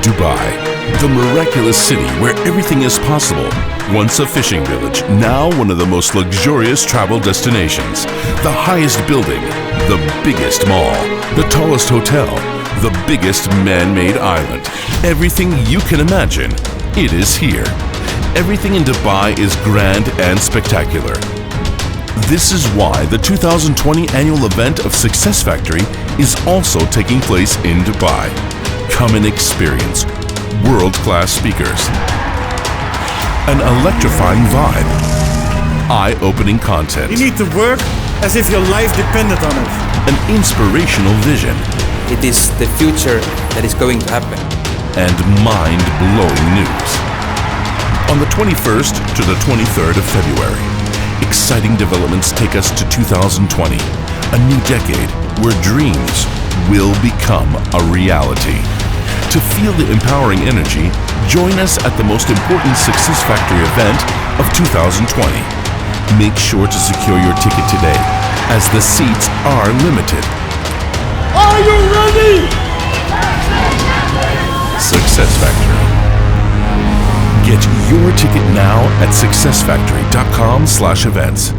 Dubai, the miraculous city where everything is possible. Once a fishing village, now one of the most luxurious travel destinations. The highest building, the biggest mall, the tallest hotel, the biggest man-made island. Everything you can imagine, it is here. Everything in Dubai is grand and spectacular. This is why the 2020 annual event of Success Factory is also taking place in Dubai. Come and experience world-class speakers, an electrifying vibe, eye-opening content, You need to work as if your life depended on it. an inspirational vision, It is the future that is going to happen. and mind-blowing news. On the 21st to the 23rd of February, exciting developments take us to 2020, a new decade where dreams will become a reality. To feel the empowering energy, join us at the most important Success Factory event of 2020. Make sure to secure your ticket today, as the seats are limited. Are you ready? Success Factory. Get your ticket now at successfactory.com/events.